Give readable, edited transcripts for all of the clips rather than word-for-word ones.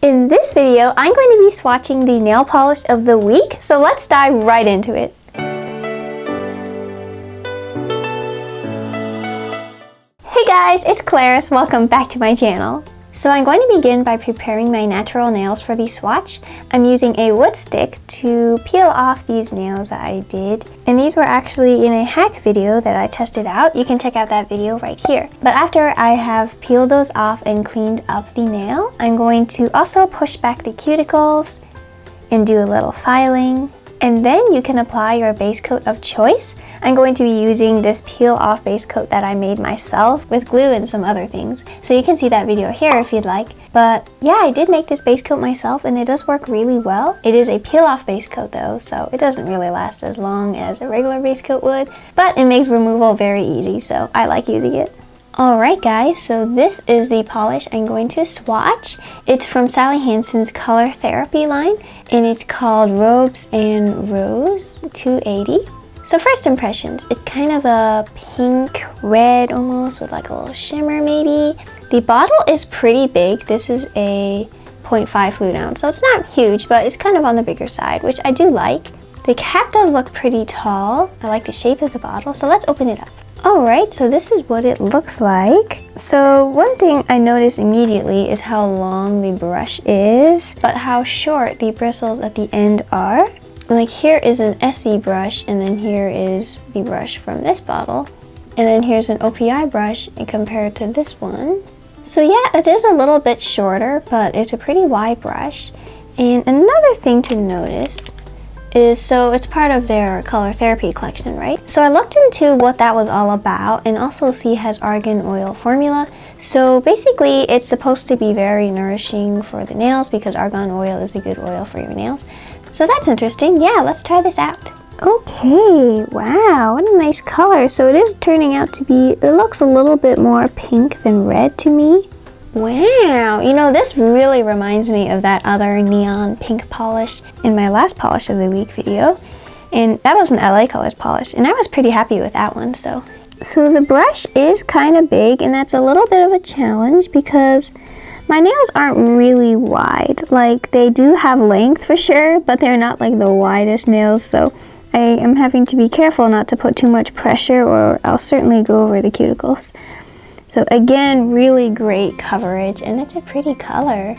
In this video, I'm going to be swatching the nail polish of the week, so let's dive right into it. Hey guys, it's Claris. Welcome back to my channel. So I'm going to begin by preparing my natural nails for the swatch. I'm using a wood stick to peel off these nails that I did. And these were actually in a hack video that I tested out. You can check out that video right here. But after I have peeled those off and cleaned up the nail, I'm going to also push back the cuticles and do a little filing. And then you can apply your base coat of choice. I'm going to be using this peel off base coat that I made myself with glue and some other things. So you can see that video here if you'd like. But yeah, I did make this base coat myself and it does work really well. It is a peel off base coat though, so it doesn't really last as long as a regular base coat would, but it makes removal very easy, so I like using it. Alright guys, so this is the polish I'm going to swatch. It's from Sally Hansen's Color Therapy line, and it's called Robes and Rose 280. So first impressions, it's kind of a pink red almost with like a little shimmer maybe. The bottle is pretty big. This is a 0.5 fluid ounce, so it's not huge, but it's kind of on the bigger side, which I do like. The cap does look pretty tall. I like the shape of the bottle, so let's open it up. Alright, so this is what it looks like. So one thing I noticed immediately is how long the brush is, but how short the bristles at the end are. Like here is an SC brush, and then here is the brush from this bottle. And then here's an OPI brush compared to this one. So yeah, it is a little bit shorter, but it's a pretty wide brush. And another thing to notice is, so it's part of their color therapy collection, right? So I looked into what that was all about, and also see it has argan oil formula. So basically it's supposed to be very nourishing for the nails because argan oil is a good oil for your nails. So that's interesting. Yeah, let's try this out. Okay, wow, what a nice color. So it is turning out to be, it looks a little bit more pink than red to me. Wow, you know, this really reminds me of that other neon pink polish in my last polish of the week video. And that was an LA Colors polish, and I was pretty happy with that one. So the brush is kind of big, and that's a little bit of a challenge because my nails aren't really wide. Like, they do have length for sure, but they're not like the widest nails. So I am having to be careful not to put too much pressure, or I'll certainly go over the cuticles. So again, really great coverage, and it's a pretty color.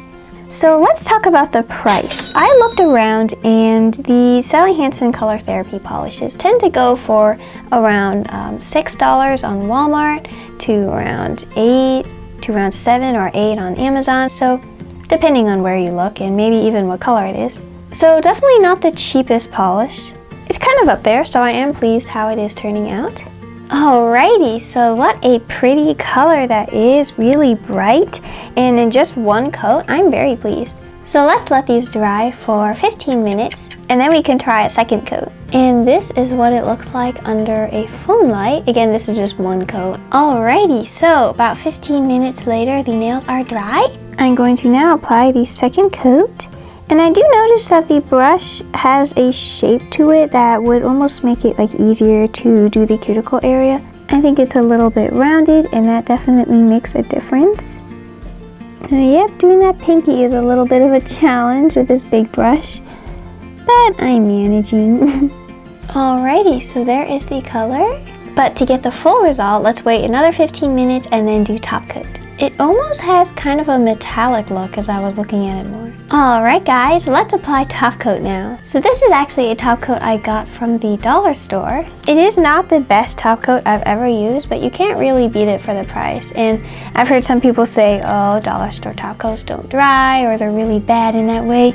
So let's talk about the price. I looked around, and the Sally Hansen Color Therapy polishes tend to go for around $6 on Walmart to around $8 to around $7 or $8 on Amazon. So depending on where you look and maybe even what color it is. So definitely not the cheapest polish. It's kind of up there, so I am pleased how it is turning out. Alrighty, so what a pretty color that is, really bright, and in just one coat, I'm very pleased. So let's let these dry for 15 minutes, and then we can try a second coat. And this is what it looks like under a phone light. Again, this is just one coat. Alrighty, so about 15 minutes later, the nails are dry. I'm going to now apply the second coat. And I do notice that the brush has a shape to it that would almost make it like easier to do the cuticle area. I think it's a little bit rounded, and that definitely makes a difference. Yep, doing that pinky is a little bit of a challenge with this big brush, but I'm managing. Alrighty, so there is the color. But to get the full result, let's wait another 15 minutes and then do top coat. It almost has kind of a metallic look as I was looking at it more. Alright guys, let's apply top coat now. So this is actually a top coat I got from the dollar store. It is not the best top coat I've ever used, but you can't really beat it for the price. And I've heard some people say, oh, dollar store top coats don't dry, or they're really bad in that way.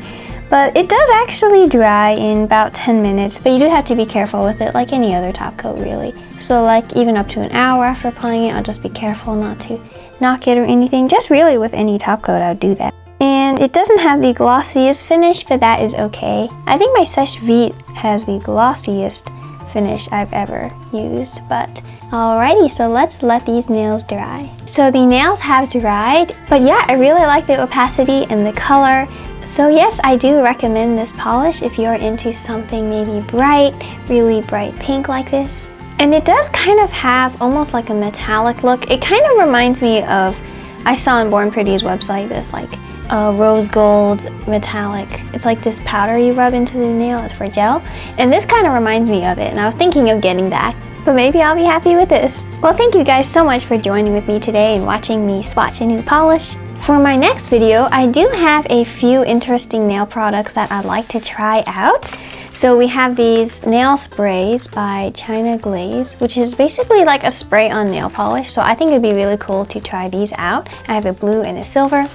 But it does actually dry in about 10 minutes, but you do have to be careful with it like any other top coat really. So like even up to an hour after applying it, I'll just be careful not to knock it or anything. Just really with any top coat, I would do that. And it doesn't have the glossiest finish, but that is okay. I think my Seche Vite has the glossiest finish I've ever used, but alrighty, so let's let these nails dry. So the nails have dried, but yeah, I really like the opacity and the color. So yes, I do recommend this polish if you're into something maybe bright, really bright pink like this. And it does kind of have almost like a metallic look. It kind of reminds me of, I saw on Born Pretty's website this like rose gold metallic. It's like this powder you rub into the nail. It's for gel. And this kind of reminds me of it. And I was thinking of getting that. But maybe I'll be happy with this. Well, thank you guys so much for joining with me today and watching me swatch a new polish. For my next video, I do have a few interesting nail products that I'd like to try out. So we have these nail sprays by China Glaze, which is basically like a spray on nail polish. So I think it'd be really cool to try these out. I have a blue and a silver.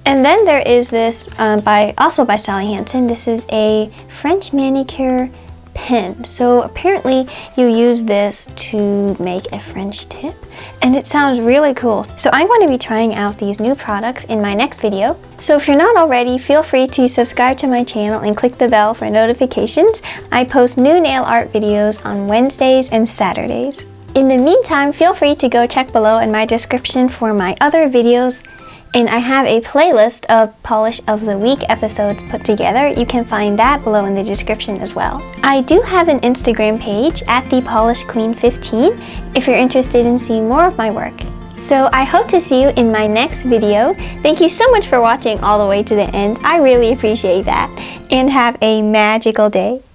And then there is this also by Sally Hansen. This is a French manicure pen. So apparently you use this to make a French tip, and it sounds really cool. So I'm going to be trying out these new products in my next video. So if you're not already, feel free to subscribe to my channel and click the bell for notifications. I post new nail art videos on Wednesdays and Saturdays. In the meantime, feel free to go check below in my description for my other videos. And I have a playlist of Polish of the Week episodes put together. You can find that below in the description as well. I do have an Instagram page at thepolishqueen15 if you're interested in seeing more of my work. So I hope to see you in my next video. Thank you so much for watching all the way to the end. I really appreciate that. And have a magical day.